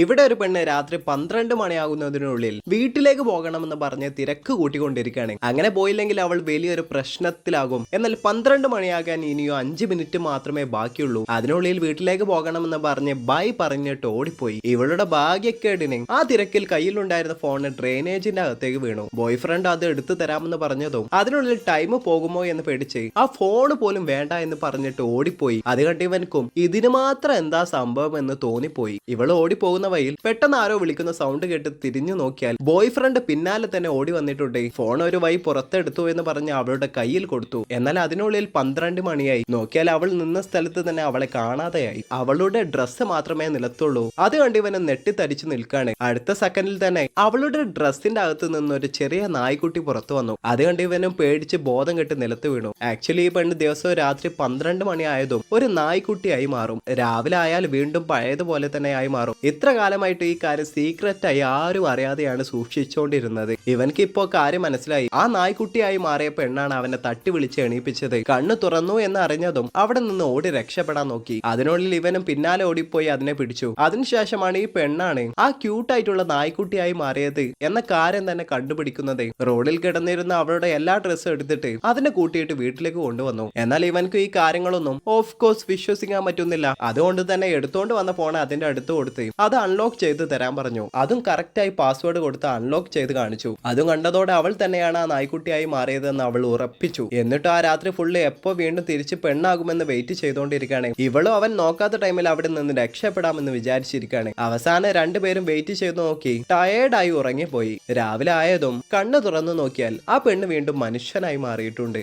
ഇവിടെ ഒരു പെണ്ണ് രാത്രി 12 മണിയാകുന്നതിനുള്ളിൽ വീട്ടിലേക്ക് പോകണമെന്ന് പറഞ്ഞ് തിരക്ക് കൂട്ടിക്കൊണ്ടിരിക്കുകയാണ്. അങ്ങനെ പോയില്ലെങ്കിൽ അവൾ വലിയൊരു പ്രശ്നത്തിലാകും. എന്നാൽ 12 മണിയാകാൻ ഇനിയോ 5 മിനിറ്റ് മാത്രമേ ബാക്കിയുള്ളൂ. അതിനുള്ളിൽ വീട്ടിലേക്ക് പോകണമെന്ന് പറഞ്ഞ് ബൈ പറഞ്ഞിട്ട് ഓടിപ്പോയി. ഇവളുടെ ഭാഗ്യക്കേടിന് ആ തിരക്കിൽ കയ്യിലുണ്ടായിരുന്ന ഫോൺ ഡ്രെയിനേജിന്റെ അകത്തേക്ക് വീണു. ബോയ് ഫ്രണ്ട് അത് എടുത്തു തരാമെന്ന് പറഞ്ഞതും അതിനുള്ളിൽ ടൈം പോകുമോ എന്ന് പേടിച്ച് ആ ഫോൺ പോലും വേണ്ട എന്ന് പറഞ്ഞിട്ട് ഓടിപ്പോയി. അത് കണ്ട് ഇവൻക്കും ഇതിന് മാത്രം എന്താ സംഭവം എന്ന് തോന്നിപ്പോയി. ഇവൾ ഓടിപ്പോകുന്ന വഴിയിൽ പെട്ടെന്ന് ആരോ വിളിക്കുന്ന സൗണ്ട് കേട്ട് തിരിഞ്ഞു നോക്കിയാൽ ബോയ് ഫ്രണ്ട് പിന്നാലെ തന്നെ ഓടി വന്നിട്ടുണ്ട്. ഫോൺ ഒരു വഴി പുറത്തെടുത്തു എന്ന് പറഞ്ഞ് അവളുടെ കയ്യിൽ കൊടുത്തു. എന്നാൽ അതിനുള്ളിൽ 12 മണിയായി. നോക്കിയാൽ അവൾ നിന്ന സ്ഥലത്ത് തന്നെ അവളെ കാണാതെയായി. അവളുടെ ഡ്രസ്സ് മാത്രമേ നിലത്തുള്ളൂ. അത് കണ്ട് ഇവനെ നെട്ടിത്തടിച്ചു നിൽക്കാണ്. അടുത്ത സെക്കൻഡിൽ തന്നെ അവളുടെ ഡ്രസ്സിന്റെ അകത്ത് നിന്ന് ഒരു ചെറിയ നായ്ക്കുട്ടി പുറത്തു വന്നു. അത് കണ്ട് ഇവനും പേടിച്ച് ബോധം കെട്ട് നിലത്ത് വീണു. ആക്ച്വലി ഈ പെണ്ണ് ദിവസവും രാത്രി 12 മണിയായതും ഒരു നായ്ക്കുട്ടിയായി മാറും. രാവിലെ ആയാൽ വീണ്ടും പഴയതുപോലെ തന്നെ ആയി മാറും. ഇത്ര കാലമായിട്ട് ഈ കാര്യം സീക്രറ്റായി ആരും അറിയാതെയാണ് സൂക്ഷിച്ചുകൊണ്ടിരുന്നത്. ഇവൻക്ക് ഇപ്പോ കാര്യം മനസ്സിലായി. ആ നായ്ക്കുട്ടിയായി മാറിയ പെണ്ണാണ് അവനെ തട്ടി വിളിച്ച് എണീപ്പിച്ചത്. കണ്ണു തുറന്നു എന്ന് അറിഞ്ഞതും അവിടെ നിന്ന് ഓടി രക്ഷപ്പെടാൻ നോക്കി. അതിനുള്ളിൽ ഇവനും പിന്നാലെ ഓടിപ്പോയി അതിനെ പിടിച്ചു. അതിനുശേഷമാണ് ഈ പെണ്ണാണ് ആ ക്യൂട്ടായിട്ടുള്ള നായ്ക്കുട്ടിയായി മാറിയത് എന്ന കാര്യം തന്നെ കണ്ടുപിടിക്കുന്നത്. റോഡിൽ കിടന്നിരുന്ന അവളുടെ എല്ലാ ഡ്രസ്സും എടുത്തിട്ട് അതിനെ കൂട്ടിയിട്ട് വീട്ടിലേക്ക് കൊണ്ടുവന്നു. എന്നാൽ ഇവൻക്ക് ഈ കാര്യങ്ങളൊന്നും ഓഫ് കോഴ്സ് വിശ്വസിക്കാൻ പറ്റുന്നില്ല. അതുകൊണ്ട് തന്നെ എടുത്തോണ്ട് വന്ന ഫോൺ അതിന്റെ അടുത്ത് കൊടുത്ത് അത് അൺലോക്ക് ചെയ്ത് തരാൻ പറഞ്ഞു. അതും കറക്റ്റായി പാസ്വേഡ് കൊടുത്ത് അൺലോക്ക് ചെയ്ത് കാണിച്ചു. അതും കണ്ടതോടെ അവൾ തന്നെയാണ് ആ നായ്ക്കുട്ടിയായി മാറിയതെന്ന് അവൾ ഉറപ്പിച്ചു. എന്നിട്ട് ആ രാത്രി ഫുള്ള് എപ്പോ വീണ്ടും തിരിച്ച് പെണ്ണാകുമെന്ന് വെയിറ്റ് ചെയ്തുകൊണ്ടിരിക്കുകയാണ്. ഇവളും അവൻ നോക്കാത്ത ടൈമിൽ അവിടെ നിന്ന് രക്ഷപ്പെടാമെന്ന് വിചാരിച്ചിരിക്കുകയാണ്. അവസാനം രണ്ടുപേരും വെയിറ്റ് ചെയ്ത് നോക്കി ടയേർഡായി ഉറങ്ങിപ്പോയി. രാവിലെ ആയതും കണ്ണു തുറന്നു നോക്കിയാൽ ആ പെണ്ണ് വീണ്ടും മനുഷ്യനായി മാറിയിട്ടുണ്ട്.